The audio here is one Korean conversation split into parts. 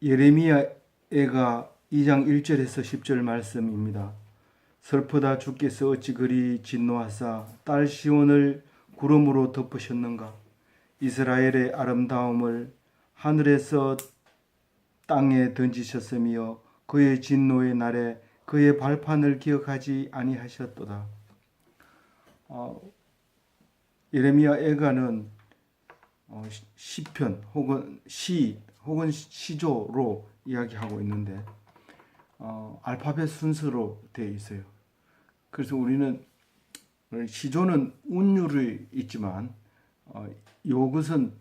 예레미야애가 2장 1절에서 10절 말씀입니다. 슬프다 주께서 어찌 그리 진노하사 딸 시온을 구름으로 덮으셨는가. 이스라엘의 아름다움을 하늘에서 땅에 던지셨으며 그의 진노의 날에 그의 발판을 기억하지 아니하셨도다. 예레미야 애가는 시편 혹은 시 혹은 시조로 이야기하고 있는데 알파벳 순서로 되어 있어요. 그래서 우리는 시조는 운율이 있지만 이것은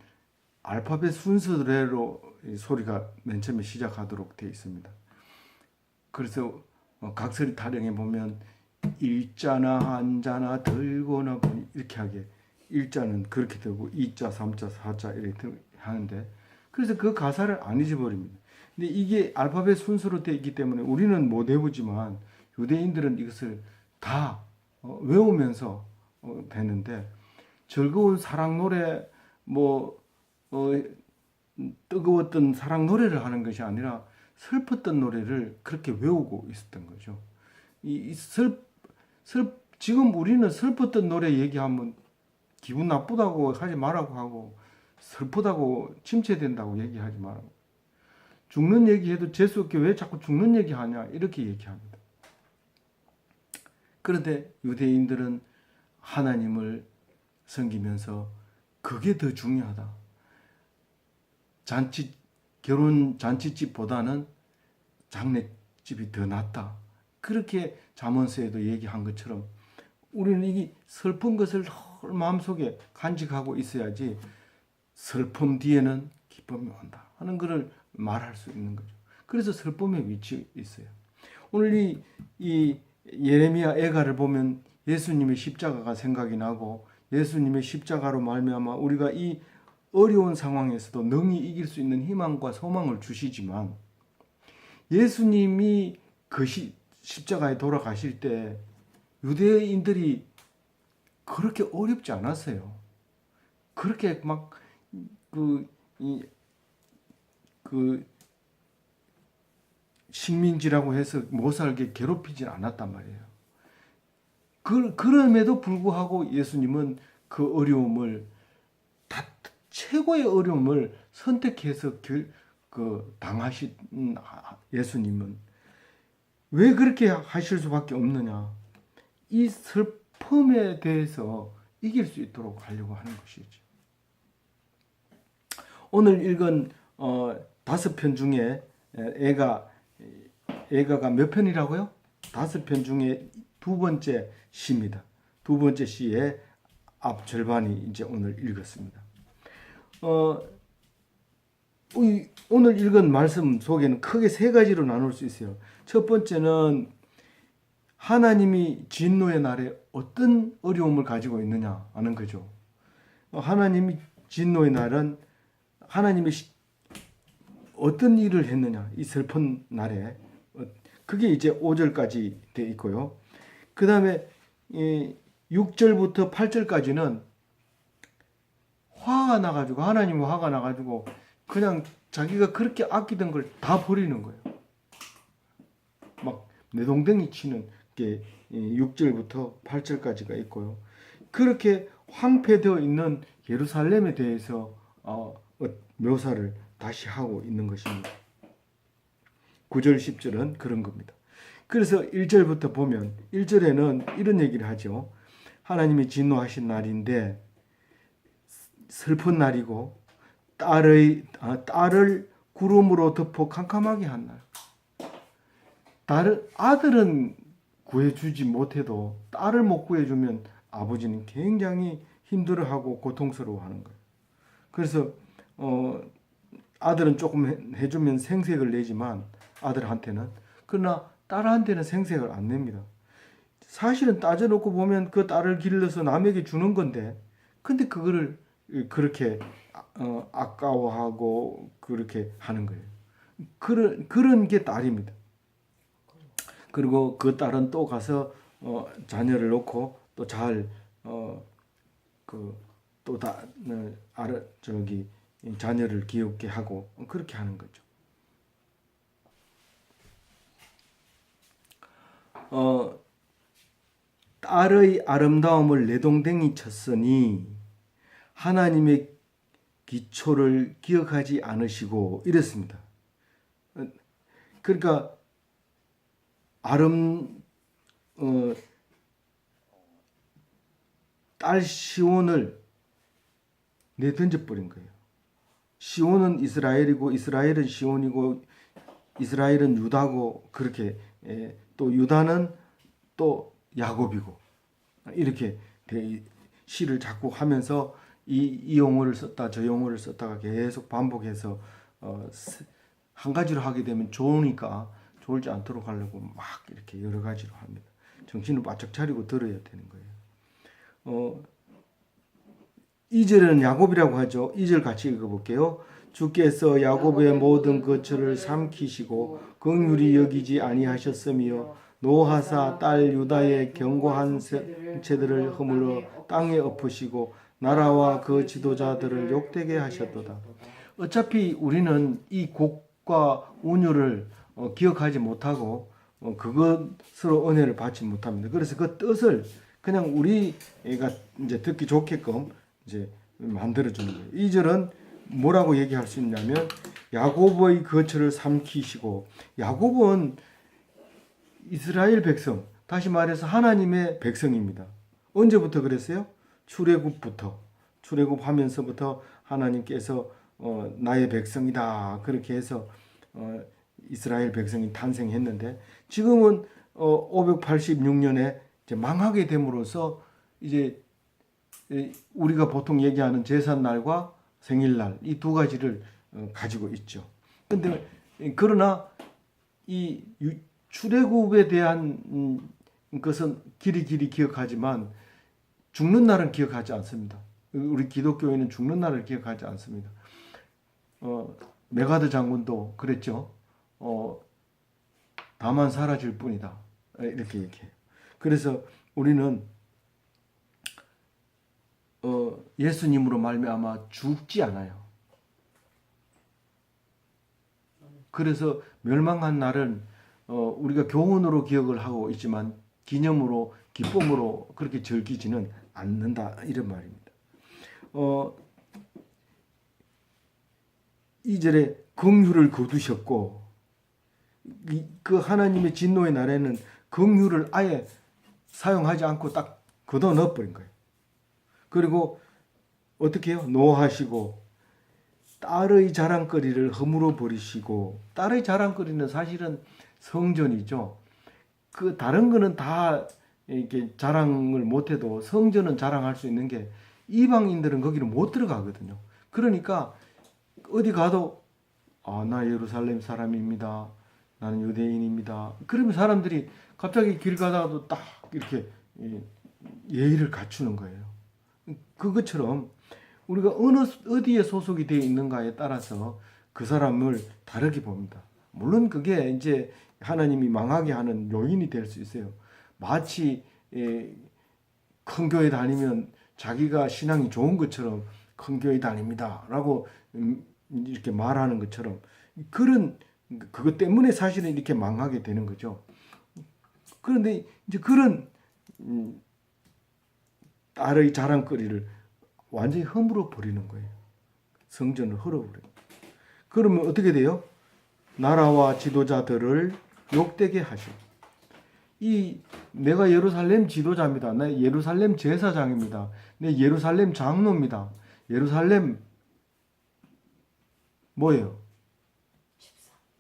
알파벳 순서대로 소리가 맨 처음에 시작하도록 되어 있습니다. 그래서 각설이 타령에 보면 일자나 한자나 들거나 이렇게 하게 일자는 그렇게 되고 이자, 삼자, 사자 이렇게 하는데 그래서 그 가사를 안 잊어버립니다. 근데 이게 알파벳 순서로 되어 있기 때문에 우리는 못 외우지만 유대인들은 이것을 다 외우면서 되는데 즐거운 사랑 노래 뜨거웠던 사랑 노래를 하는 것이 아니라 슬펐던 노래를 그렇게 외우고 있었던 거죠. 지금 우리는 슬펐던 노래 얘기하면 기분 나쁘다고 하지 말라고 하고 슬프다고 침체된다고 얘기하지 말라고. 죽는 얘기해도 재수없게 왜 자꾸 죽는 얘기하냐 이렇게 얘기합니다. 그런데 유대인들은 하나님을 섬기면서 그게 더 중요하다. 결혼 잔치집보다는 장례집이 더 낫다. 그렇게 잠언서에도 얘기한 것처럼 우리는 이 슬픈 것을 늘 마음속에 간직하고 있어야지 슬픔 뒤에는 기쁨이 온다 하는 것을 말할 수 있는 거죠. 그래서 슬픔의 위치에 있어요. 오늘 이 예레미야 애가를 보면 예수님의 십자가가 생각이 나고 예수님의 십자가로 말미암아 우리가 이 어려운 상황에서도 능히 이길 수 있는 희망과 소망을 주시지만 예수님이 그 십자가에 돌아가실 때 유대인들이 그렇게 어렵지 않았어요. 그렇게 막 식민지라고 해서 못 살게 괴롭히진 않았단 말이에요. 그럼에도 불구하고 예수님은 그 어려움을 최고의 어려움을 선택해서 당하신 예수님은 왜 그렇게 하실 수밖에 없느냐? 이 슬픔에 대해서 이길 수 있도록 하려고 하는 것이죠. 오늘 읽은 5편 중에 애가가 몇 편이라고요? 5편 중에 두 번째 시입니다. 두 번째 시의 앞 절반이 이제 오늘 읽었습니다. 오늘 읽은 말씀 속에는 크게 세 가지로 나눌 수 있어요. 첫 번째는 하나님이 진노의 날에 어떤 어려움을 가지고 있느냐 하는 거죠. 하나님이 진노의 날은 하나님이 어떤 일을 했느냐 이 슬픈 날에 그게 이제 5절까지 되어 있고요. 그 다음에 6절부터 8절까지는 화가 나가지고 하나님 화가 나가지고 그냥 자기가 그렇게 아끼던 걸 다 버리는 거예요. 막 내동댕이 치는 게 6절부터 8절까지가 있고요. 그렇게 황폐되어 있는 예루살렘에 대해서 묘사를 다시 하고 있는 것입니다. 9절 10절은 그런 겁니다. 그래서 1절부터 보면 1절에는 이런 얘기를 하죠. 하나님이 진노하신 날인데 슬픈 날이고 딸을 구름으로 덮어 캄캄하게 한 날. 아들은 구해주지 못해도 딸을 못 구해주면 아버지는 굉장히 힘들어하고 고통스러워하는 거예요. 그래서 아들은 조금 해주면 생색을 내지만 아들한테는 그러나 딸한테는 생색을 안 냅니다. 사실은 따져놓고 보면 그 딸을 길러서 남에게 주는 건데 근데 그거를 그렇게 아까워하고 그렇게 하는 거예요. 그런 게 딸입니다. 그리고 그 딸은 또 가서 자녀를 놓고 또 잘 또다, 어, 어, 그, 또 다, 어, 알아, 저기, 자녀를 귀엽게 하고 그렇게 하는 거죠. 딸의 아름다움을 내동댕이 쳤으니 하나님의 기초를 기억하지 않으시고 이랬습니다. 그러니까 딸 시온을 내던져 버린 거예요. 시온은 이스라엘이고 이스라엘은 시온이고 이스라엘은 유다고 그렇게 또 유다는 또 야곱이고 이렇게 시를 자꾸 하면서 이 용어를 썼다 저 용어를 썼다가 계속 반복해서 한 가지로 하게 되면 좋으니까 좋을지 않도록 하려고 막 이렇게 여러 가지로 합니다. 정신을 바짝 차리고 들어야 되는 거예요. 2절은 야곱이라고 하죠. 2절 같이 읽어볼게요. 주께서 야곱의 모든 거처를 삼키시고 긍휼히 여기지 아니하셨으며 노하사 딸 유다의 견고한 체들을 허물어 땅에 엎으시고 나라와 그 지도자들을 욕되게 하셨도다. 어차피 우리는 이 곡과 운율을 기억하지 못하고 그것으로 은혜를 받지 못합니다. 그래서 그 뜻을 그냥 우리가 이제 듣기 좋게끔 이제 만들어주는 거예요. 2절은 뭐라고 얘기할 수 있냐면 야곱의 거처를 삼키시고 야곱은 이스라엘 백성, 다시 말해서 하나님의 백성입니다. 언제부터 그랬어요? 출애굽부터. 출애굽하면서부터 하나님께서 나의 백성이다 그렇게 해서 이스라엘 백성이 탄생했는데 지금은 586년에 이제 망하게 됨으로써 이제 우리가 보통 얘기하는 제삿날과 생일날 이 두 가지를 가지고 있죠. 근데 그러나 이 출애굽에 대한 것은 길이 기억하지만 죽는 날은 기억하지 않습니다. 우리 기독교인은 죽는 날을 기억하지 않습니다. 메가드 장군도 그랬죠. 다만 사라질 뿐이다. 이렇게 얘기해요. 그래서 우리는 예수님으로 말미암아 죽지 않아요. 그래서 멸망한 날은 우리가 교훈으로 기억을 하고 있지만 기념으로 기쁨으로 그렇게 즐기지는 않는다 이런 말입니다. 2절에 긍휼을 거두셨고 그 하나님의 진노의 날에는 긍휼을 아예 사용하지 않고 딱 걷어 넣어버린 거예요. 그리고 어떻게 해요? 노하시고 딸의 자랑거리를 허물어 버리시고 딸의 자랑거리는 사실은 성전이죠. 그 다른 거는 다 이렇게 자랑을 못해도 성전은 자랑할 수 있는 게 이방인들은 거기를 못 들어가거든요. 그러니까 어디 가도 나 예루살렘 사람입니다. 나는 유대인입니다. 그러면 사람들이 갑자기 길 가다가도 딱 이렇게 예의를 갖추는 거예요. 그것처럼 우리가 어디에 소속이 되어 있는가에 따라서 그 사람을 다르게 봅니다. 물론 그게 이제 하나님이 망하게 하는 요인이 될 수 있어요. 마치 큰 교회 다니면 자기가 신앙이 좋은 것처럼 큰 교회 다닙니다 라고 이렇게 말하는 것처럼 그것 때문에 사실은 이렇게 망하게 되는 거죠. 그런데 이제 그런 딸의 자랑거리를 완전히 허물어 버리는 거예요. 성전을 헐어버려요. 그러면 어떻게 돼요? 나라와 지도자들을 욕되게 하시고 내가 예루살렘 지도자입니다. 내 예루살렘 제사장입니다. 내 예루살렘 장로입니다. 예루살렘 뭐예요?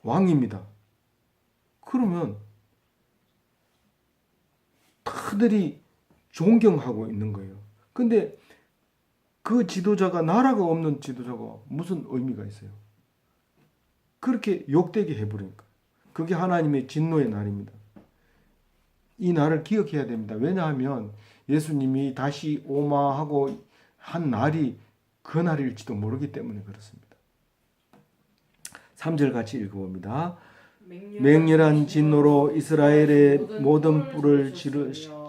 왕입니다. 그러면 다들이 존경하고 있는 거예요. 근데 그 지도자가 나라가 없는 지도자가 무슨 의미가 있어요? 그렇게 욕되게 해버리니까. 그게 하나님의 진노의 날입니다. 이 날을 기억해야 됩니다. 왜냐하면 예수님이 다시 오마하고 한 날이 그 날일지도 모르기 때문에 그렇습니다. 3절 같이 읽어봅니다. 맹렬한 진노로 이스라엘의 모든 뿔을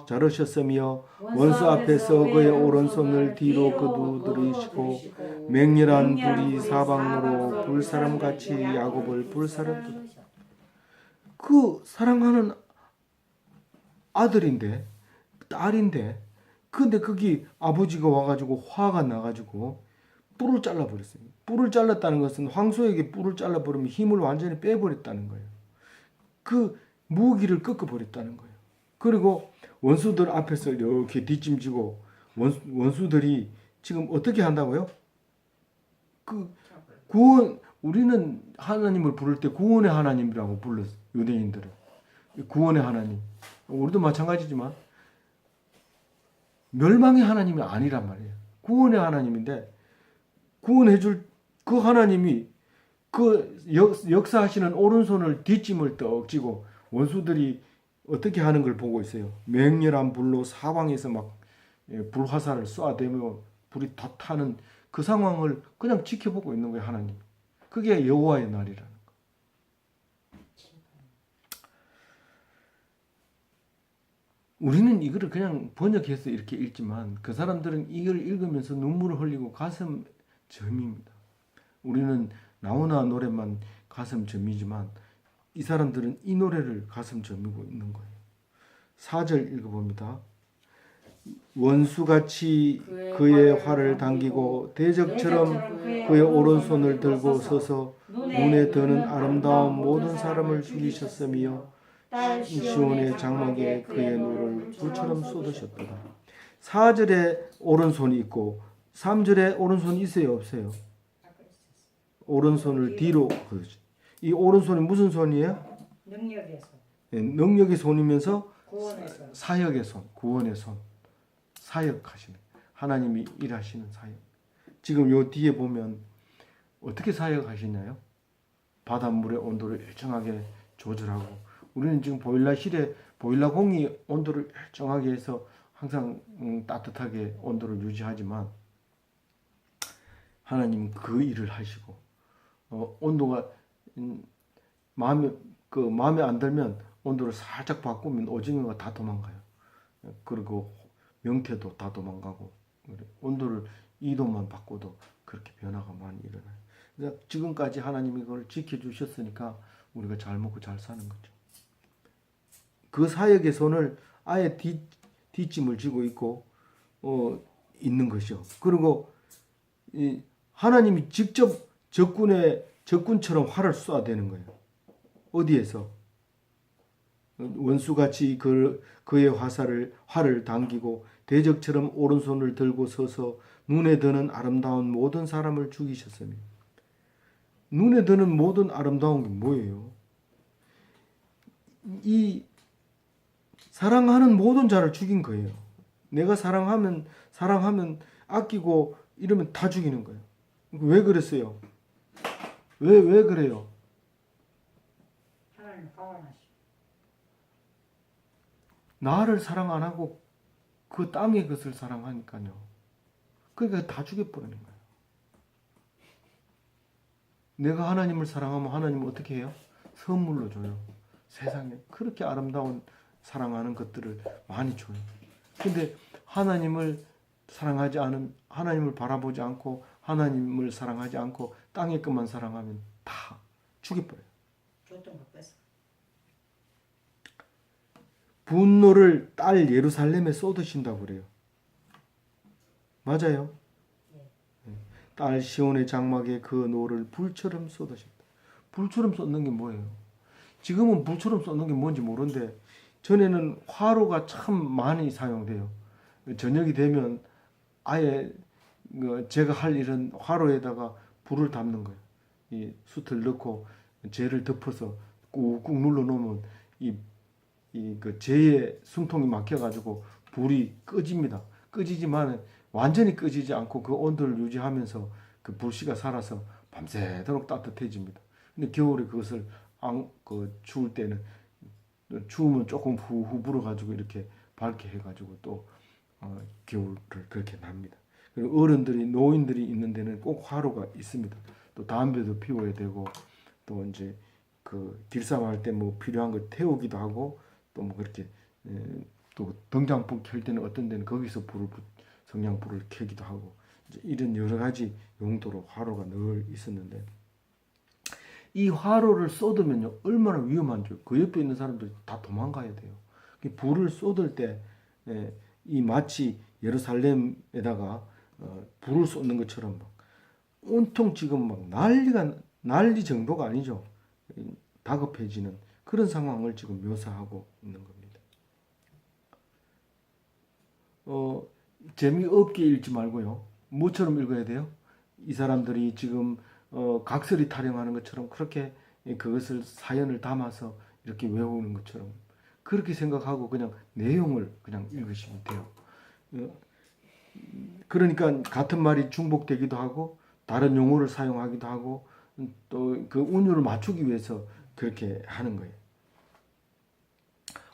자르셨으며 원수 앞에서 그의 오른손을 뒤로 거두들이시고 맹렬한 불이 사방으로 불사람같이 야곱을 불사르도다. 그 사랑하는 아들인데 딸인데 근데 거기 아버지가 와가지고 화가 나가지고 뿔을 잘라버렸어요. 뿔을 잘랐다는 것은 황소에게 뿔을 잘라버리면 힘을 완전히 빼버렸다는 거예요. 그 무기를 꺾어버렸다는 거예요. 그리고 원수들 앞에서 이렇게 뒷짐지고 원수들이 지금 어떻게 한다고요? 그 구원 우리는 하나님을 부를 때 구원의 하나님이라고 불렀어요. 유대인들은 구원의 하나님. 우리도 마찬가지지만 멸망의 하나님이 아니란 말이에요. 구원의 하나님인데 구원해줄 그 하나님이 그 역사하시는 오른손을 뒷짐을 떡 쥐고 원수들이 어떻게 하는 걸 보고 있어요. 맹렬한 불로 사방에서 막 불화살을 쏘아대며 불이 더 타는 그 상황을 그냥 지켜보고 있는 거예요. 하나님. 그게 여호와의 날이라는 거. 우리는 이거를 그냥 번역해서 이렇게 읽지만 그 사람들은 이걸 읽으면서 눈물을 흘리고 가슴 점입니다. 우리는 나오나 노래만 가슴 점이지만 이 사람들은 이 노래를 가슴 점이고 있는 거예요. 4절 읽어봅니다. 원수같이 그의 활을 당기고 대적처럼 그의 오른손을 들고 서서 눈에 드는 아름다운 모든 사람을 죽이셨으며 시온의 장막에 그의 노를 불처럼 쏟으셨도다. 4절에 오른손이 있고 3절에 오른손이 있어요 없어요? 오른손을 뒤로 그러지. 이 오른손이 무슨 손이에요? 능력의 손. 네, 능력의 손이면서 구원의 손. 사역의 손, 구원의 손. 사역하시는 하나님이 일하시는 사역. 지금 요 뒤에 보면 어떻게 사역하시나요? 바닷물의 온도를 일정하게 조절하고 우리는 지금 보일러실에 보일러공이 온도를 일정하게 해서 항상 따뜻하게 온도를 유지하지만 하나님은 그 일을 하시고 온도가 마음에 안 들면 온도를 살짝 바꾸면 오징어가 다 도망가요. 그리고 명태도 다 도망가고 온도를 2도만 바꿔도 그렇게 변화가 많이 일어나요. 그러니까 지금까지 하나님이 그걸 지켜주셨으니까 우리가 잘 먹고 잘 사는 거죠. 그 사역의 손을 아예 뒷짐을 지고 있고 있는 것이요. 그리고 하나님이 직접 적군처럼 활을 쏘아대는 거예요. 어디에서? 원수같이 그의 활을 당기고 대적처럼 오른손을 들고 서서 눈에 드는 아름다운 모든 사람을 죽이셨으며. 눈에 드는 모든 아름다운 게 뭐예요? 이 사랑하는 모든 자를 죽인 거예요. 내가 사랑하면 아끼고 이러면 다 죽이는 거예요. 왜 그랬어요? 왜 그래요? 하나님 화원하시고. 나를 사랑 안 하고 그 땅의 것을 사랑하니까요. 그러니까 다 죽여버리는 거예요. 내가 하나님을 사랑하면 하나님은 어떻게 해요? 선물로 줘요. 세상에 그렇게 아름다운 사랑하는 것들을 많이 줘요. 근데 하나님을 사랑하지 않은, 하나님을 바라보지 않고 하나님을 사랑하지 않고 땅의 것만 사랑하면 다 죽여버려요. 줬던 거 뺏어. 분노를 딸 예루살렘에 쏟으신다고 그래요. 맞아요. 딸 시온의 장막에 그 노를 불처럼 쏟으신다. 불처럼 쏟는 게 뭐예요? 지금은 불처럼 쏟는 게 뭔지 모르는데 전에는 화로가 참 많이 사용돼요. 저녁이 되면 아예 제가 할 일은 화로에다가 불을 담는 거예요. 이 숯을 넣고 재를 덮어서 꾹꾹 눌러 놓으면 그 재의 숨통이 막혀가지고 불이 꺼집니다. 꺼지지만 완전히 꺼지지 않고 그 온도를 유지하면서 그 불씨가 살아서 밤새도록 따뜻해집니다. 근데 겨울에 그것을 추울 때는 추우면 조금 후후 불어가지고 이렇게 밝게 해가지고 또 겨울을 그렇게 납니다. 그리고 어른들이 노인들이 있는 데는 꼭 화로가 있습니다. 또 담배도 피워야 되고 또 이제 그 길쌈할 때 뭐 필요한 거 태우기도 하고 또 뭐 그렇게 또 등장불 켤 때는 어떤 데는 거기서 성냥불을 켜기도 하고 이제 이런 여러 가지 용도로 화로가 늘 있었는데 이 화로를 쏟으면요 얼마나 위험한지 그 옆에 있는 사람들이 다 도망가야 돼요. 그 불을 쏟을 때 이 마치 예루살렘에다가 불을 쏟는 것처럼 막 온통 지금 막 난리 정도가 아니죠. 다급해지는 그런 상황을 지금 묘사하고 있는 겁니다. 재미없게 읽지 말고요. 뭐처럼 읽어야 돼요? 이 사람들이 지금 각설이 타령하는 것처럼 그렇게 그것을 사연을 담아서 이렇게 외우는 것처럼 그렇게 생각하고 그냥 내용을 그냥 읽으시면 돼요. 그러니까 같은 말이 중복되기도 하고 다른 용어를 사용하기도 하고 또 그 운율을 맞추기 위해서 그렇게 하는 거예요.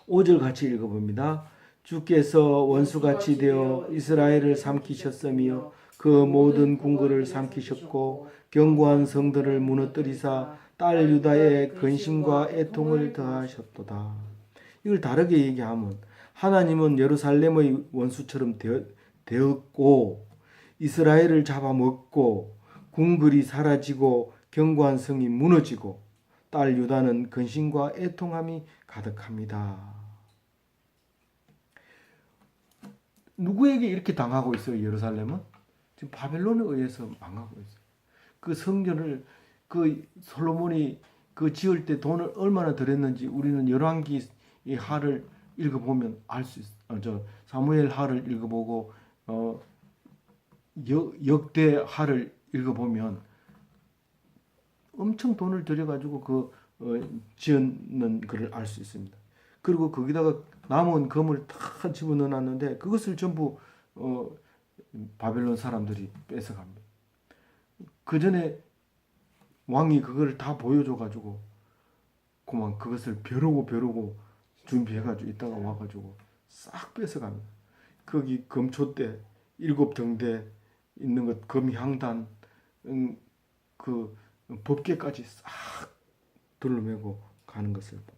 5절 같이 읽어봅니다. 주께서 원수같이 되어 이스라엘을 삼키셨으며 그 모든 궁궐을 삼키셨고 견고한 성들을 무너뜨리사 딸 유다의 근심과 애통을 더하셨도다. 이걸 다르게 얘기하면 하나님은 예루살렘의 원수처럼 되었고 이스라엘을 잡아먹고 궁궐이 사라지고 견고한 성이 무너지고 딸 유다는 근심과 애통함이 가득합니다. 누구에게 이렇게 당하고 있어요? 예루살렘은 지금 바벨론에 의해서 망하고 있어요. 그 성전을 그 솔로몬이 그 지을 때 돈을 얼마나 들였는지 우리는 열왕기 이 하를 읽어보면 알 수 있어. 사무엘 하를 읽어보고 역대 하를 읽어보면 엄청 돈을 들여가지고 지었는 것을 알 수 있습니다. 그리고 거기다가 남은 금을 다 집어넣어놨는데 그것을 전부 바벨론 사람들이 뺏어갑니다. 그 전에 왕이 그걸 다 보여줘가지고 그만 그것을 벼르고 준비해가지고 이따가 와가지고 싹 뺏어갑니다. 거기 금초대 7등대 있는 것 금향단 그 법궤까지 싹 둘러매고 가는 것을 봅니다.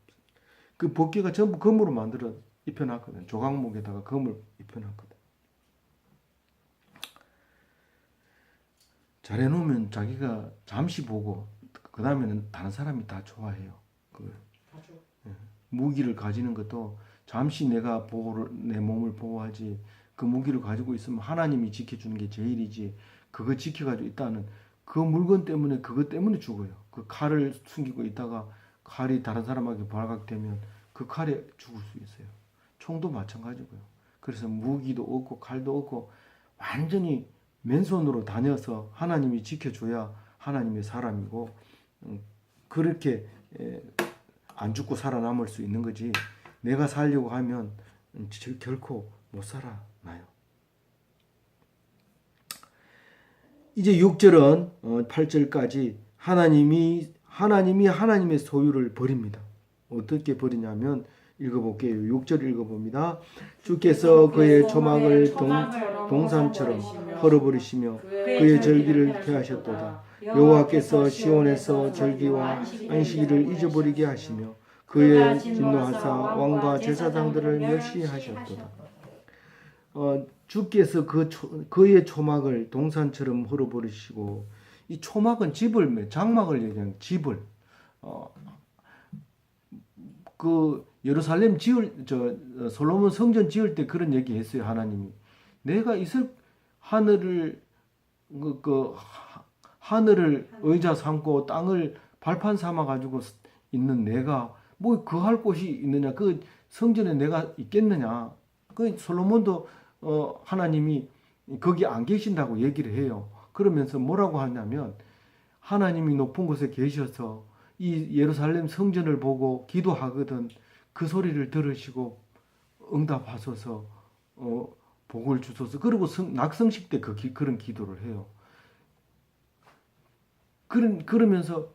그 법궤가 전부 금으로 만들어 입혀놨거든. 조각목에다가 금을 입혀놨거든. 잘해놓으면 자기가 잠시 보고 그 다음에는 다른 사람이 다 좋아해요. 무기를 가지는 것도 잠시 내가 내 몸을 보호하지 그 무기를 가지고 있으면 하나님이 지켜주는 게 제일이지 그거 지켜가지고 있다는 그 물건 때문에 그것 때문에 죽어요. 그 칼을 숨기고 있다가 칼이 다른 사람에게 발각되면 그 칼에 죽을 수 있어요. 총도 마찬가지고요. 그래서 무기도 없고 칼도 없고 완전히 맨손으로 다녀서 하나님이 지켜줘야 하나님의 사람이고 그렇게 안 죽고 살아남을 수 있는 거지 내가 살려고 하면 결코 못 살아나요. 이제 6절은 8절까지 하나님이 하나님의 소유를 버립니다. 어떻게 버리냐면 읽어볼게요. 6절 읽어봅니다. 주께서 그의 조막을 동산처럼 헐어버리시며 그의 절기를 폐하셨도다. 여호와께서 시온에서 절기와 안식일을 잊어버리게 하시며 그의 진노하사 왕과 제사장들을 멸시하셨도다. 주께서 그의 초막을 동산처럼 헐어버리시고 이 초막은 장막을 얘기하는 집을 그 예루살렘 솔로몬 성전 지을 때 그런 얘기했어요. 하나님이 내가 하늘을 하늘을 의자 삼고 땅을 발판 삼아 가지고 있는 내가 뭐 거할 곳이 있느냐? 그 성전에 내가 있겠느냐? 그 솔로몬도 하나님이 거기 안 계신다고 얘기를 해요. 그러면서 뭐라고 하냐면 하나님이 높은 곳에 계셔서 이 예루살렘 성전을 보고 기도하거든 그 소리를 들으시고 응답하소서 복을 주소서. 그리고 낙성식 때 그런 기도를 해요. 그러면서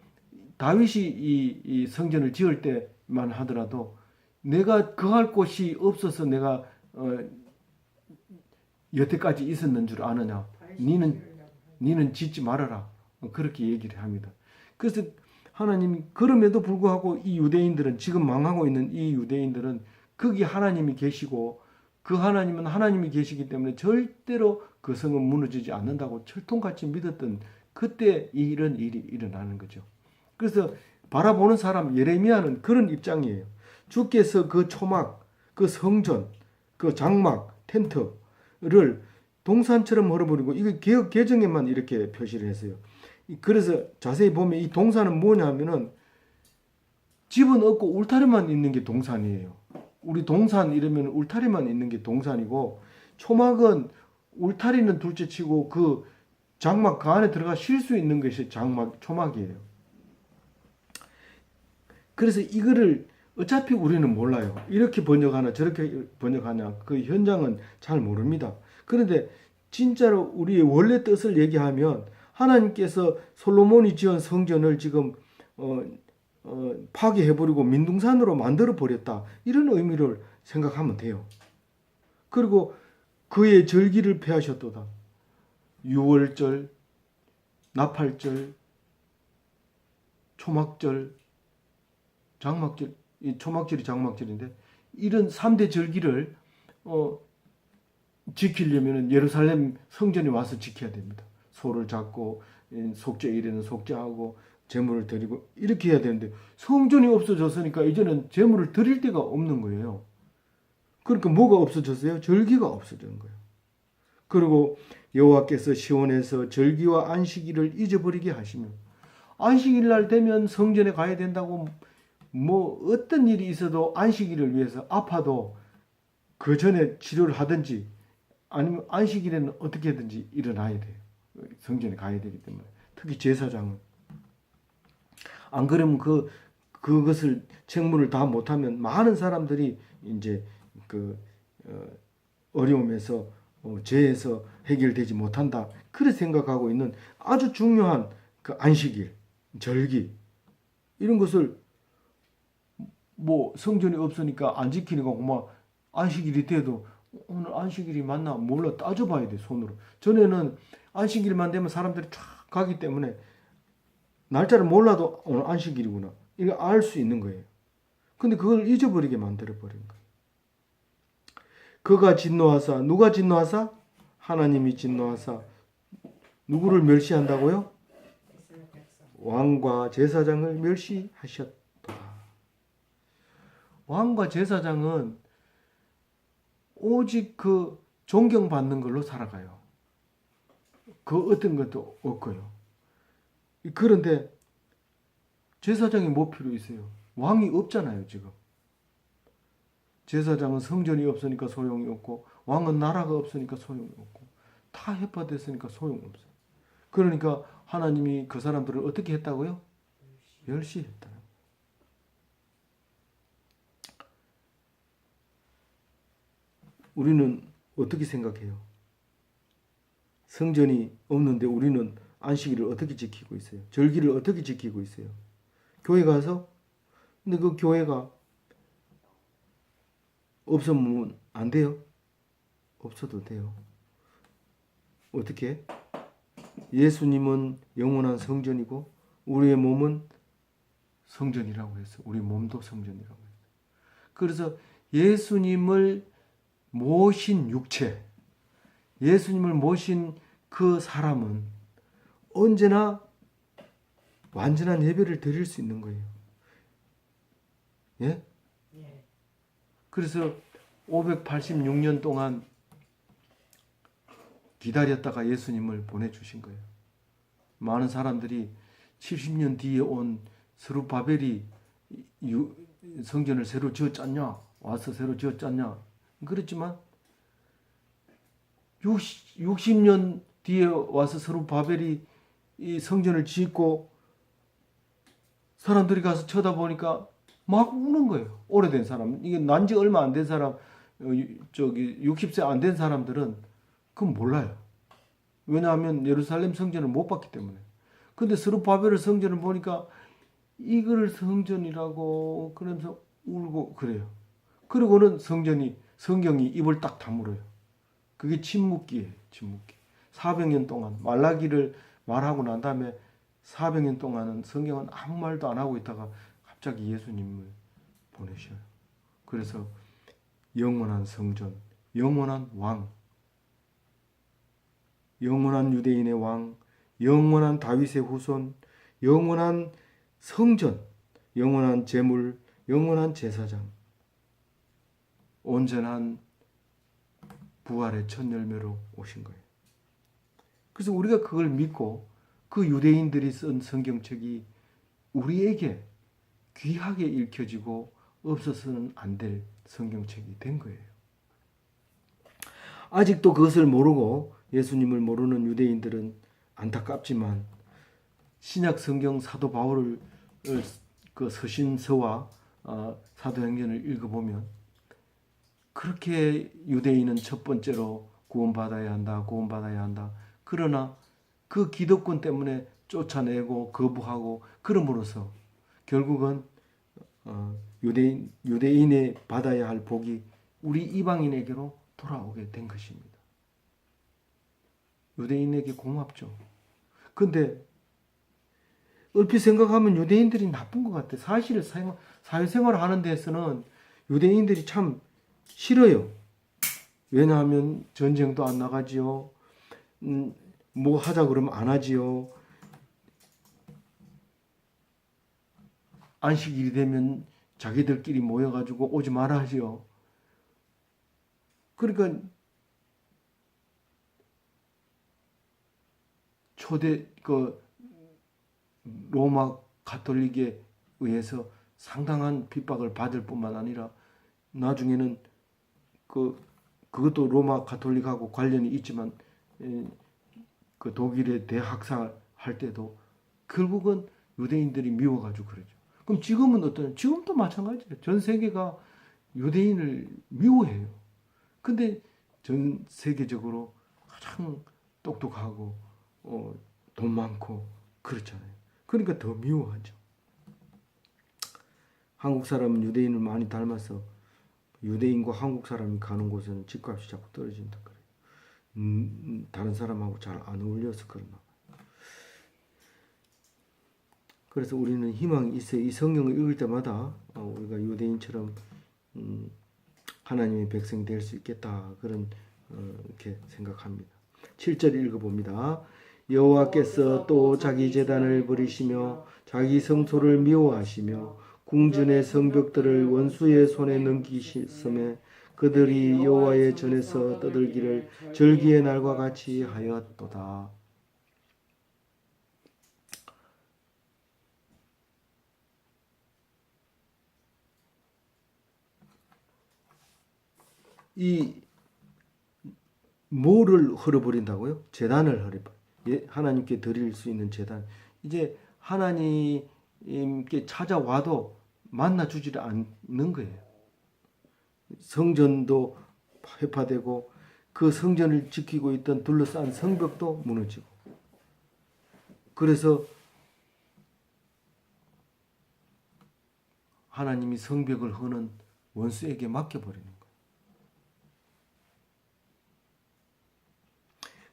다윗이 이 성전을 지을 때만 하더라도 내가 거할 곳이 없어서 내가 여태까지 있었는 줄 아느냐? 니는 짓지 말아라. 그렇게 얘기를 합니다. 그래서 하나님이 그럼에도 불구하고 이 유대인들은 지금 망하고 있는 이 유대인들은 거기 하나님이 계시고 그 하나님은 하나님이 계시기 때문에 절대로 그 성은 무너지지 않는다고 철통같이 믿었던 그때 이런 일이 일어나는 거죠. 그래서 바라보는 사람 예레미야는 그런 입장이에요. 주께서 그 초막 그 성전, 그 장막, 텐트를 동산처럼 헐어버리고 이게 개혁 개정에만 이렇게 표시를 했어요. 그래서 자세히 보면 이 동산은 뭐냐면은 집은 없고 울타리만 있는 게 동산이에요. 우리 동산 이러면 울타리만 있는 게 동산이고 초막은 울타리는 둘째치고 그 장막 그 안에 들어가 쉴 수 있는 것이 장막 초막이에요. 그래서 이거를 어차피 우리는 몰라요. 이렇게 번역하나 저렇게 번역하냐 그 현장은 잘 모릅니다. 그런데 진짜로 우리의 원래 뜻을 얘기하면 하나님께서 솔로몬이 지은 성전을 지금 파괴해버리고 민둥산으로 만들어버렸다. 이런 의미를 생각하면 돼요. 그리고 그의 절기를 폐하셨도다. 유월절, 나팔절, 초막절, 장막절, 이 초막절이 장막절인데 이런 3대 절기를 지키려면 예루살렘 성전에 와서 지켜야 됩니다. 소를 잡고 속죄일에는 속죄하고 제물을 드리고 이렇게 해야 되는데 성전이 없어졌으니까 이제는 제물을 드릴 데가 없는 거예요. 그러니까 뭐가 없어졌어요? 절기가 없어진 거예요. 그리고 여호와께서 시온에서 절기와 안식일을 잊어버리게 하시며 안식일 날 되면 성전에 가야 된다고 뭐 어떤 일이 있어도 안식일을 위해서 아파도 그 전에 치료를 하든지 아니면 안식일에는 어떻게든지 일어나야 돼요. 성전에 가야 되기 때문에. 특히 제사장은. 안 그러면 그것을 책무를 다 못하면 많은 사람들이 이제 어려움에서 죄에서 해결되지 못한다. 그렇게 생각하고 있는 아주 중요한 그 안식일, 절기 이런 것을 뭐 성전이 없으니까 안 지키는 거고 막 안식일이 돼도 오늘 안식일이 맞나 몰라 따져봐야 돼 손으로. 전에는 안식일만 되면 사람들이 쫙 가기 때문에 날짜를 몰라도 오늘 안식일이구나 이거 알 수 있는 거예요. 근데 그걸 잊어버리게 만들어 버린 거예요. 그가 진노하사 누가 진노하사? 하나님이 진노하사 누구를 멸시한다고요? 왕과 제사장을 멸시하셨다. 왕과 제사장은 오직 그 존경받는 걸로 살아가요. 그 어떤 것도 없고요. 그런데 제사장이 뭐 필요 있어요? 왕이 없잖아요, 지금. 제사장은 성전이 없으니까 소용이 없고 왕은 나라가 없으니까 소용이 없고 다 해파됐으니까 소용없어요. 그러니까 하나님이 그 사람들을 어떻게 했다고요? 멸시했다. 우리는 어떻게 생각해요? 성전이 없는데 우리는 안식일을 어떻게 지키고 있어요? 절기를 어떻게 지키고 있어요? 교회 가서? 근데 그 교회가 없으면 안 돼요? 없어도 돼요. 어떻게? 예수님은 영원한 성전이고 우리의 몸은 성전이라고 했어요. 우리 몸도 성전이라고 했어요. 그래서 예수님을 모신 육체, 예수님을 모신 그 사람은 언제나 완전한 예배를 드릴 수 있는 거예요. 예? 그래서 586년 동안 기다렸다가 예수님을 보내주신 거예요. 많은 사람들이 70년 뒤에 온 스룹바벨이 성전을 새로 지었잖냐? 와서 새로 지었잖냐? 그렇지만 60년 뒤에 와서 스룹바벨이 이 성전을 짓고 사람들이 가서 쳐다보니까 막 우는 거예요. 오래된 사람. 이게 난지 얼마 안 된 사람, 60세 안 된 사람들은 그건 몰라요. 왜냐하면 예루살렘 성전을 못 봤기 때문에. 근데 스룹바벨 성전을 보니까 이걸 성전이라고 그러면서 울고 그래요. 그리고는 성경이 입을 딱 다물어요. 그게 침묵기예요. 침묵기. 400년 동안 말라기를 말하고 난 다음에 400년 동안은 성경은 아무 말도 안 하고 있다가 갑자기 예수님을 보내셔요. 그래서 영원한 성전, 영원한 왕, 영원한 유대인의 왕, 영원한 다윗의 후손, 영원한 성전, 영원한 제물, 영원한 제사장. 온전한 부활의 첫 열매로 오신 거예요. 그래서 우리가 그걸 믿고 그 유대인들이 쓴 성경책이 우리에게 귀하게 읽혀지고 없어서는 안 될 성경책이 된 거예요. 아직도 그것을 모르고 예수님을 모르는 유대인들은 안타깝지만 신약 성경 사도 바울을 그 서신서와 사도행전을 읽어보면 그렇게 유대인은 첫 번째로 구원받아야 한다, 구원받아야 한다. 그러나 그 기득권 때문에 쫓아내고 거부하고 그럼으로써 결국은 유대인이 받아야 할 복이 우리 이방인에게로 돌아오게 된 것입니다. 유대인에게 고맙죠. 근데 얼핏 생각하면 유대인들이 나쁜 것 같아. 사실 사회생활 하는 데서는 유대인들이 참 싫어요. 왜냐하면 전쟁도 안 나가지요. 뭐 하자 그러면 안 하지요. 안식일이 되면 자기들끼리 모여가지고 오지 마라 하지요. 그러니까 초대 로마 가톨릭에 의해서 상당한 핍박을 받을 뿐만 아니라 나중에는 그것도 로마 가톨릭하고 관련이 있지만 그 독일의 대학살 할 때도 결국은 유대인들이 미워가지고 그러죠. 그럼 지금은 어떠냐? 지금도 마찬가지예요. 전 세계가 유대인을 미워해요. 근데 전 세계적으로 가장 똑똑하고 돈 많고 그렇잖아요. 그러니까 더 미워하죠. 한국 사람은 유대인을 많이 닮아서 유대인과 한국 사람이 가는 곳에는 집값이 자꾸 떨어진다 그래요. 다른 사람하고 잘 안 어울려서 그러나. 그래서 우리는 희망이 있어요. 이 성경을 읽을 때마다 우리가 유대인처럼 하나님의 백성이 될 수 있겠다 그런 이렇게 생각합니다. 7절 읽어봅니다. 여호와께서 또 자기 제단을 버리시며 자기 성소를 미워하시며 궁전의 성벽들을 원수의 손에 넘기심에 그들이 여호와의 전에서 떠들기를 절기의 날과 같이 하였도다. 이 뭐를 헐어버린다고요? 제단을 헐어버려. 하나님께 드릴 수 있는 제단. 이제 하나님께 찾아와도 만나 주지를 않는 거예요. 성전도 회파되고 그 성전을 지키고 있던 둘러싼 성벽도 무너지고. 그래서 하나님이 성벽을 허는 원수에게 맡겨버리는 거예요.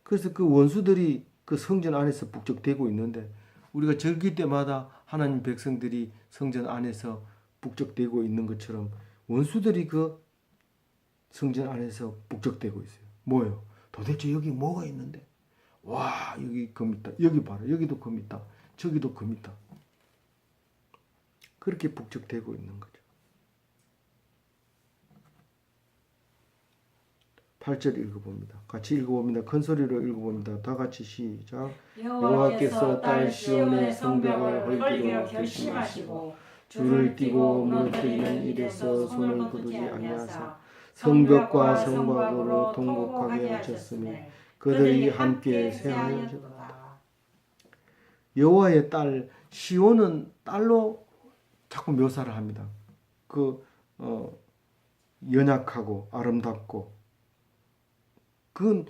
그래서 그 원수들이 그 성전 안에서 북적대고 있는데 우리가 절기 때마다 하나님 백성들이 성전 안에서 북적대고 있는 것처럼 원수들이 그 성전 안에서 북적대고 있어요. 뭐예요? 도대체 여기 뭐가 있는데? 와, 여기 검 있다. 여기 봐라. 여기도 검 있다. 저기도 검 있다. 그렇게 북적대고 있는 거죠. 8절 읽어봅니다. 같이 읽어봅니다. 큰 소리로 읽어봅니다. 다 같이 시작. 여호와께서 딸 시온의 성벽을 헐기로 결심하시고 줄을 띠고 무너뜨리는 일에서 손을 거두지 아니하사 성벽과 성곽으로 통곡하게 하셨으니 그들이 함께 쇠하였도다. 여호와의 딸 시온은 딸로 자꾸 묘사를 합니다. 연약하고 아름답고 그건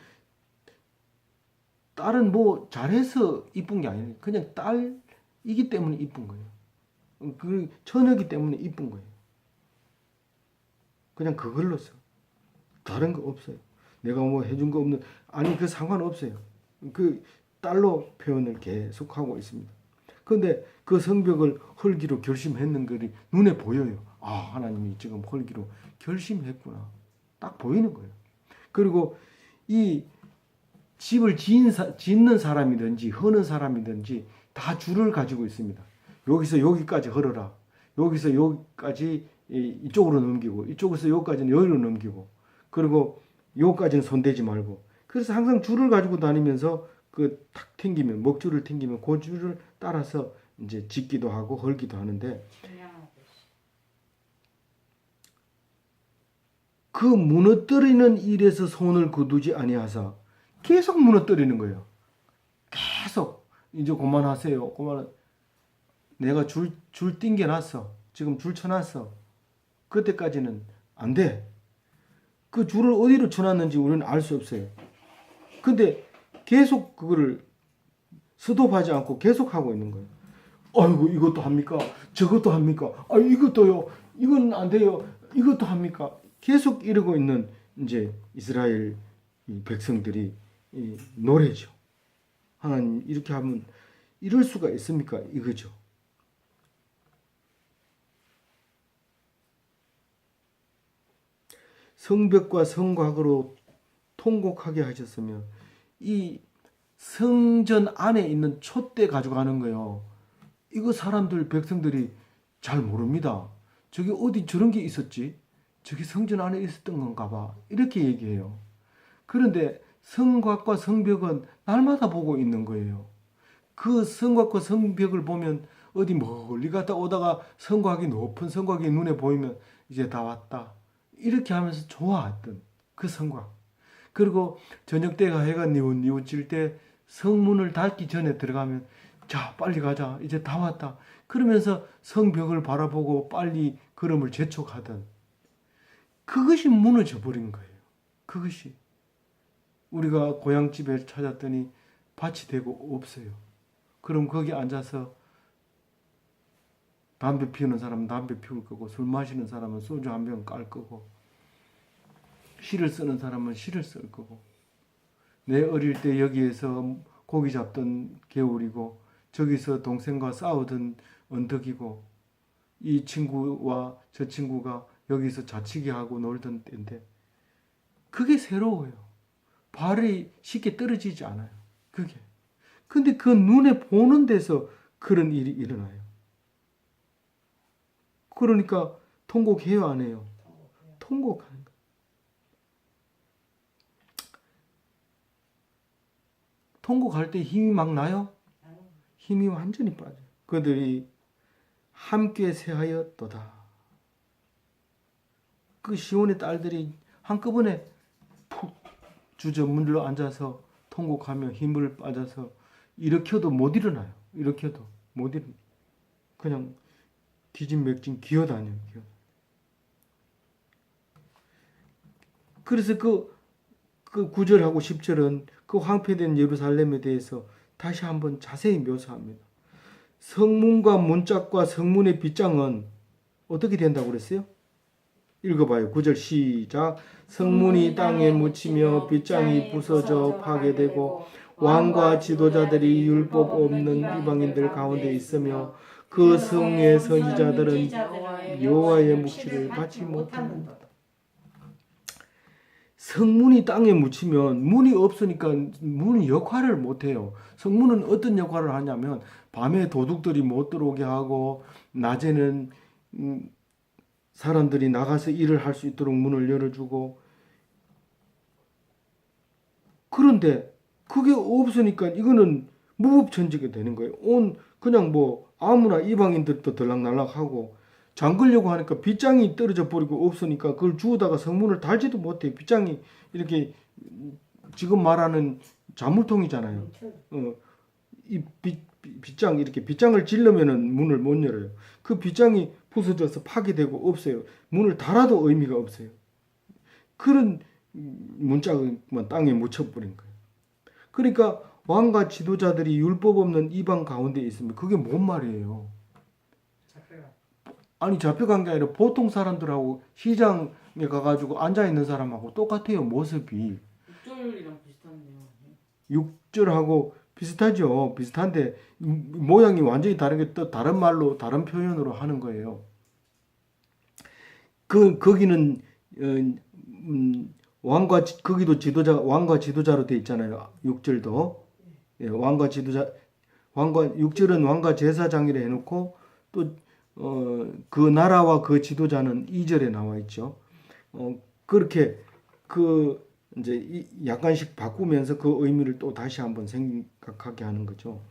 딸은 뭐 잘해서 이쁜 게 아니에요. 그냥 딸이기 때문에 이쁜 거예요. 그 처녀이기 때문에 이쁜 거예요. 그냥 그걸로서 다른 거 없어요. 내가 뭐 해준 거 없는 아니 그 상관없어요. 그 딸로 표현을 계속하고 있습니다. 그런데 그 성벽을 헐기로 결심했는 것이 눈에 보여요. 아, 하나님이 지금 헐기로 결심했구나. 딱 보이는 거예요. 그리고 이 집을 짓는 사람이든지 허는 사람이든지 다 줄을 가지고 있습니다. 여기서 여기까지 헐어라. 여기서 여기까지 이쪽으로 넘기고 이쪽에서 여기까지는 여기로 넘기고 그리고 여기까지는 손대지 말고 그래서 항상 줄을 가지고 다니면서 그 탁 튕기면 먹줄을 튕기면 그 줄을 따라서 이제 짚기도 하고 헐기도 하는데 그 무너뜨리는 일에서 손을 거두지 아니하사 계속 무너뜨리는 거예요. 계속 이제 그만하세요. 그만. 내가 줄 띵겨놨어. 지금 줄 쳐놨어. 그때까지는 안 돼. 그 줄을 어디로 쳐놨는지 우리는 알 수 없어요. 근데 계속 그거를 스톱하지 않고 계속 하고 있는 거예요. 아이고 이것도 합니까? 저것도 합니까? 아 이것도요. 이건 안 돼요. 이것도 합니까? 계속 이러고 있는 이제 이스라엘 백성들이 노래죠. 하나님 이렇게 하면 이럴 수가 있습니까? 이거죠. 성벽과 성곽으로 통곡하게 하셨으며 이 성전 안에 있는 촛대 가져가는 거요. 이거 사람들 백성들이 잘 모릅니다. 저기 어디 저런 게 있었지? 저기 성전 안에 있었던 건가 봐. 이렇게 얘기해요. 그런데 성곽과 성벽은 날마다 보고 있는 거예요. 그 성곽과 성벽을 보면 어디 멀리 갔다 오다가 성곽이 높은 성곽이 눈에 보이면 이제 다 왔다. 이렇게 하면서 좋아했던 그 성곽. 그리고 저녁 때가 해가 뉘우칠 때 성문을 닫기 전에 들어가면 자 빨리 가자 이제 다 왔다. 그러면서 성벽을 바라보고 빨리 걸음을 재촉하던 그것이 무너져 버린 거예요. 그것이 우리가 고향집에 찾았더니 밭이 되고 없어요. 그럼 거기 앉아서 담배 피우는 사람은 담배 피울 거고 술 마시는 사람은 소주 한 병 깔 거고 실을 쓰는 사람은 실을 쓸 거고 내 어릴 때 여기에서 고기 잡던 개울이고 저기서 동생과 싸우던 언덕이고 이 친구와 저 친구가 여기서 자치기 하고 놀던 때인데 그게 새로워요. 발이 쉽게 떨어지지 않아요. 그게. 근데 그 눈에 보는 데서 그런 일이 일어나요. 그러니까 통곡해요, 안 해요? 통곡하는 거. 통곡할 때 힘이 막 나요? 힘이 완전히 빠져요. 그들이 함께 새하였도다. 그 시온의 딸들이 한꺼번에 푹 주저문들러 앉아서 통곡하며 힘을 빠져서 일으켜도 못 일어나요. 일으켜도 못 일어나요. 그냥 기진맥진 기어다녀요. 그래서 그 9절하고 10절은 그 황폐된 예루살렘에 대해서 다시 한번 자세히 묘사합니다. 성문과 문짝과 성문의 빗장은 어떻게 된다고 그랬어요? 읽어봐요. 9절 시작. 성문이 땅에 묻히며 빗장이 부서져 파괴되고 왕과 지도자들이 율법 없는 이방인들 가운데 있으며 그 성의 선지자들은 여호와의 묵시를 받지 못한다. 성문이 땅에 묻히면 문이 없으니까 문이 역할을 못해요. 성문은 어떤 역할을 하냐면 밤에 도둑들이 못 들어오게 하고 낮에는 사람들이 나가서 일을 할 수 있도록 문을 열어주고 그런데 그게 없으니까 이거는 무법천지가 되는 거예요. 그냥 뭐 아무나 이방인들도 들락날락하고 잠그려고 하니까 빗장이 떨어져 버리고 없으니까 그걸 주우다가 성문을 달지도 못해. 빗장이 이렇게 지금 말하는 자물통이잖아요. 이 빗장 이렇게 빗장을 찔르면은 문을 못 열어요. 그 빗장이 부서져서 파괴되고 없어요. 문을 달아도 의미가 없어요. 그런 문짝만 땅에 묻혀버린 거예요. 그러니까 왕과 지도자들이 율법 없는 이방 가운데 있으면 그게 뭔 말이에요? 아니 잡혀간 게 아니라 보통 사람들하고 시장에 가가지고 앉아있는 사람하고 똑같아요. 모습이 6절이랑 비슷한데요. 6절하고 비슷하죠. 비슷한데 모양이 완전히 다른 게 또 다른 말로 다른 표현으로 하는 거예요. 거기는 거기도 왕과 지도자로 돼 있잖아요. 6절도 왕과 지도자 6절은 왕과 제사장이라 해놓고 또 그 나라와 그 지도자는 2절에 나와 있죠. 그렇게 그 이제 약간씩 바꾸면서 그 의미를 또 다시 한번 생각하게 하는 거죠.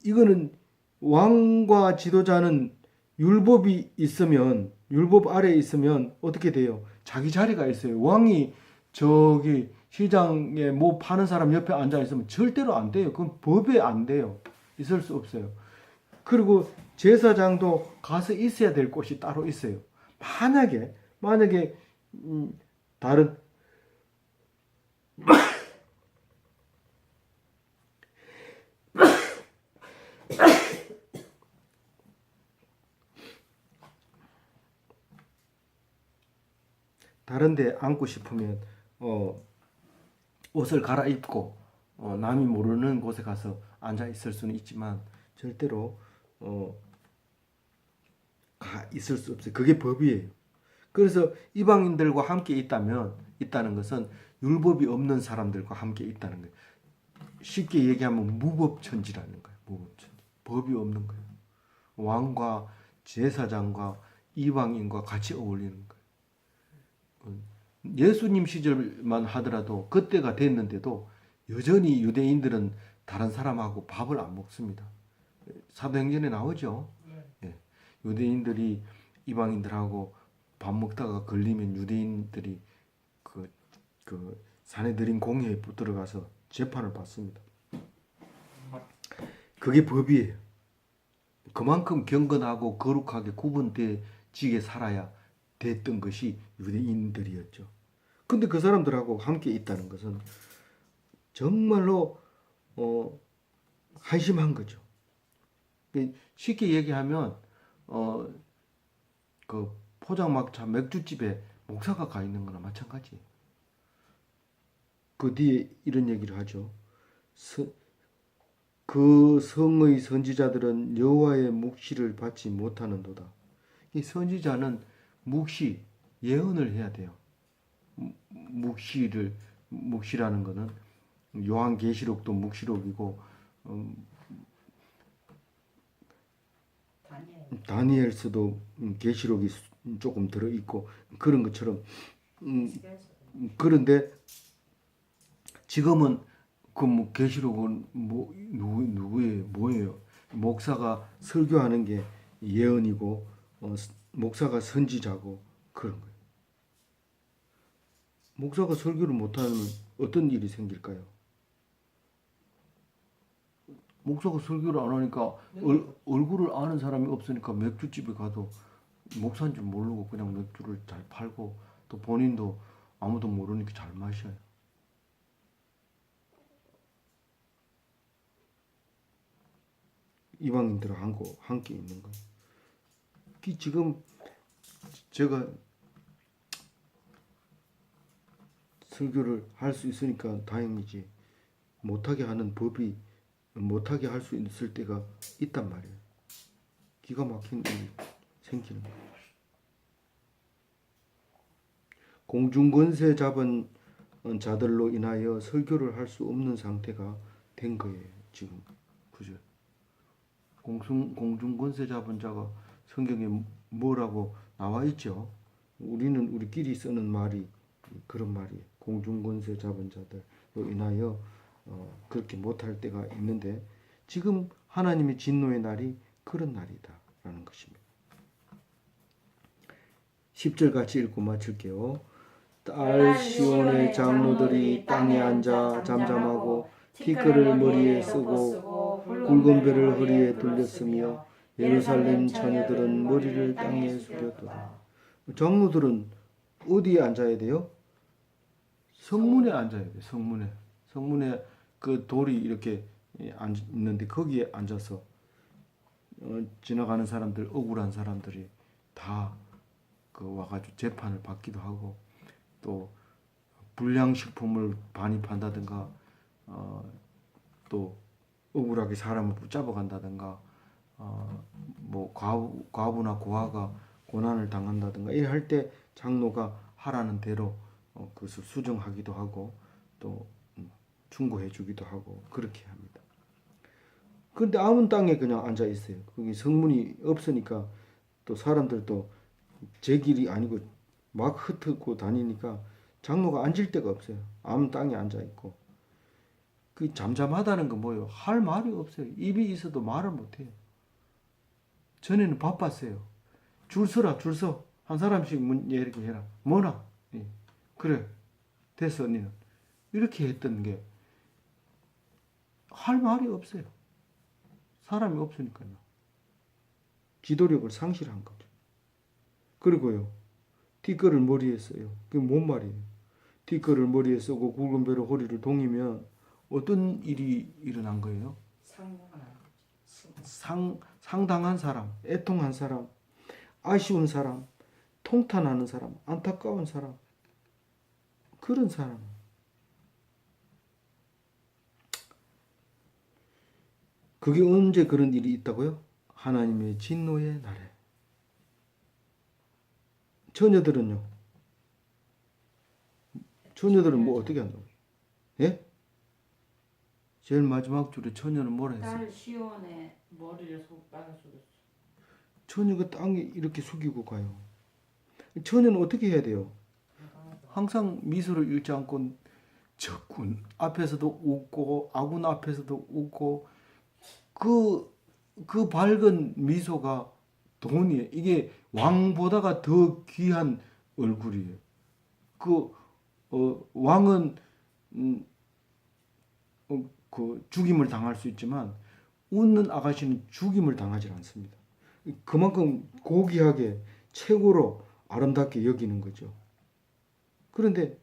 이거는 왕과 지도자는 율법이 있으면 율법 아래에 있으면 어떻게 돼요? 자기 자리가 있어요. 왕이 저기 시장에 뭐 파는 사람 옆에 앉아 있으면 절대로 안 돼요. 그건 법에 안 돼요. 있을 수 없어요. 그리고 제사장도 가서 있어야 될 곳이 따로 있어요. 만약에 다른 데 앉고 싶으면 옷을 갈아입고 남이 모르는 곳에 가서 앉아 있을 수는 있지만 절대로 가 있을 수 없어요. 그게 법이에요. 그래서 이방인들과 함께 있다는 것은 율법이 없는 사람들과 함께 있다는 거예요. 쉽게 얘기하면 무법천지라는 거예요. 무법천지. 법이 없는 거예요. 왕과 제사장과 이방인과 같이 어울리는 거예요. 예수님 시절만 하더라도 그때가 됐는데도 여전히 유대인들은 다른 사람하고 밥을 안 먹습니다. 사도행전에 나오죠. 예. 유대인들이 이방인들하고 밥 먹다가 걸리면 유대인들이 그 사내들인 공회에 들어가서 재판을 받습니다. 그게 법이에요. 그만큼 경건하고 거룩하게 구분되지게 살아야 됐던 것이 유대인들이었죠. 근데 그 사람들하고 함께 있다는 것은 정말로 한심한 거죠. 쉽게 얘기하면 그 포장마차 맥주집에 목사가 가 있는 거나 마찬가지예요. 그 뒤에 이런 얘기를 하죠. 그 성의 선지자들은 여호와의 묵시를 받지 못하는도다. 이 선지자는 묵시, 예언을 해야 돼요. 묵시라는 거는 요한계시록도 묵시록이고 다니엘서도 계시록이 조금 들어 있고 그런 것처럼 그런데 지금은 그 뭐 계시록은 뭐 뭐예요? 목사가 설교하는 게 예언이고 목사가 선지자고 그런 거예요. 목사가 설교를 못하면 어떤 일이 생길까요? 목사가 설교를 안 하니까 얼굴을 아는 사람이 없으니까 맥주집에 가도 목사인 줄 모르고 그냥 맥주를 잘 팔고 또 본인도 아무도 모르니까 잘 마셔요. 이방인들하고 함께 있는 거예요. 지금 제가 설교를 할 수 있으니까 다행이지 못하게 하는 법이 못하게 할 수 있을 때가 있단 말이에요. 기가 막힌 일이 생기는 거예요. 공중권세 잡은 자들로 인하여 설교를 할 수 없는 상태가 된 거예요. 지금 그죠? 공중권세 잡은 자가 성경에 뭐라고 나와 있죠? 우리는 우리끼리 쓰는 말이 그런 말이에요. 공중권세 잡은 자들로 인하여 그렇게 못할 때가 있는데 지금 하나님의 진노의 날이 그런 날이다라는 것입니다. 10절 같이 읽고 마칠게요. 딸 시온의 장로들이 땅에 앉아 잠잠하고 티끌을 머리에 쓰고 굵은 배를 허리에 둘렸으며 예루살렘 처녀들은 머리를 땅에 숙였도다. 장로들은 어디에 앉아야 돼요? 성문에 앉아야 돼요. 성문에 그 돌이 이렇게 있는데 거기에 앉아서 지나가는 사람들, 억울한 사람들이 다 그 와가지고 재판을 받기도 하고 또 불량식품을 반입한다든가 또 억울하게 사람을 붙잡아 간다든가 뭐 과부나 고아가 고난을 당한다든가 이래 할 때 장로가 하라는 대로 그것을 수정하기도 하고 또 충고해 주기도 하고 그렇게 합니다. 근데 아무 땅에 그냥 앉아 있어요. 거기 성문이 없으니까 또 사람들도 제 길이 아니고 막 흩고 다니니까 장로가 앉을 데가 없어요. 아무 땅에 앉아 있고. 그 잠잠하다는 건 뭐예요? 할 말이 없어요. 입이 있어도 말을 못 해요. 전에는 바빴어요. 줄 서라, 줄 서. 한 사람씩 이렇게 해라. 뭐나? 예. 그래. 됐어, 언니는. 이렇게 했던 게 할 말이 없어요. 사람이 없으니까요. 기도력을 상실한 거죠. 그리고요, 티끌을 머리에 써요. 그게 뭔 말이에요? 티끌을 머리에 쓰고 굵은 배로 허리를 동이면 어떤 일이 일어난 거예요? 상고가 나는 거지. 상당한 사람, 애통한 사람, 아쉬운 사람, 통탄하는 사람, 안타까운 사람, 그런 사람. 그게 언제 그런 일이 있다고요? 하나님의 진노의 날에. 처녀들은요? 처녀들은 뭐 어떻게 한다고? 예? 제일 마지막 줄에 처녀는 뭐라 했어요? 딸 시온의 머리를 속 빨아 죽였어. 처녀가 땅에 이렇게 숙이고 가요. 처녀는 어떻게 해야 돼요? 항상 미소를 잃지 않고 적군 앞에서도 웃고 아군 앞에서도 웃고 그 밝은 미소가 돈이에요. 이게 왕보다가 더 귀한 얼굴이에요. 왕은 그 죽임을 당할 수 있지만 웃는 아가씨는 죽임을 당하지 않습니다. 그만큼 고귀하게 최고로 아름답게 여기는 거죠. 그런데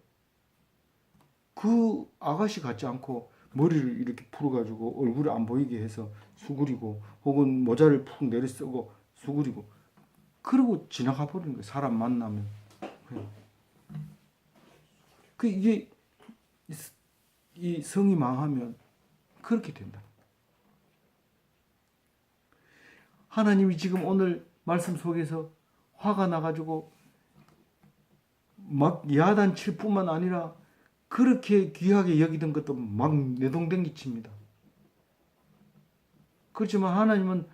그 아가씨 같지 않고 머리를 이렇게 풀어가지고 얼굴을 안 보이게 해서 수그리고 혹은 모자를 푹 내려 쓰고 수그리고 그러고 지나가 버리는 거예요. 사람 만나면. 그 이게 이 성이 망하면 그렇게 된다. 하나님이 지금 오늘 말씀 속에서 화가 나가지고 막 야단칠 뿐만 아니라 그렇게 귀하게 여기던 것도 막 내동댕기칩니다. 그렇지만 하나님은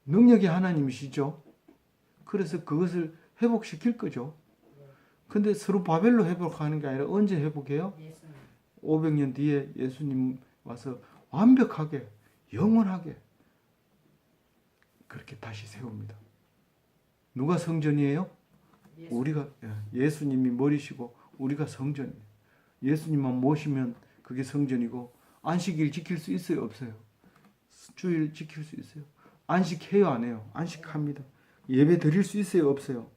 능력의 하나님이시죠. 그래서 그것을 회복시킬 거죠. 근데 서로 바벨로 회복하는 게 아니라 언제 회복해요? 500년 뒤에 예수님 와서 완벽하게 영원하게 그렇게 다시 세웁니다. 누가 성전이에요? 우리가 예수님이 머리시고 우리가 성전이에요. 예수님만 모시면 그게 성전이고 안식일 지킬 수 있어요? 없어요? 주일 지킬 수 있어요? 안식해요? 안 해요? 안식합니다. 예배 드릴 수 있어요? 없어요?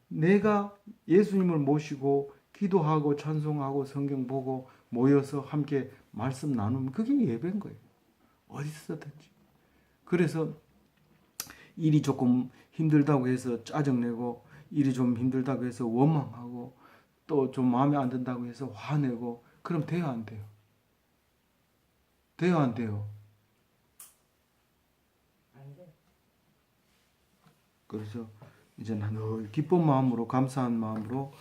내가 예수님을 모시고 기도하고 찬송하고 성경 보고 모여서 함께 말씀 나누면 그게 예배인 거예요. 어디서든지. 그래서 일이 조금 힘들다고 해서 짜증내고 일이 좀 힘들다고 해서 원망하고 또 좀 마음에 안 든다고 해서 화내고 그럼 돼요 안 돼요? 돼요 안 돼요? 안 돼. 그래서 이제는 늘 기쁜 마음으로 감사한 마음으로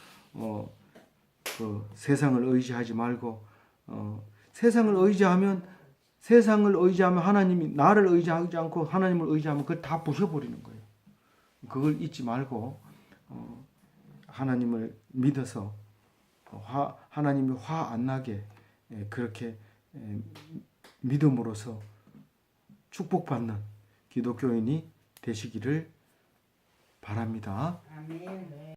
세상을 의지하지 말고 세상을 의지하면 하나님이 나를 의지하지 않고 하나님을 의지하면 그걸 다 부셔버리는 거예요. 그걸 잊지 말고 하나님을 믿어서 하나님이 화 안 나게 그렇게 믿음으로써 축복받는 기독교인이 되시기를 바랍니다. 아멘.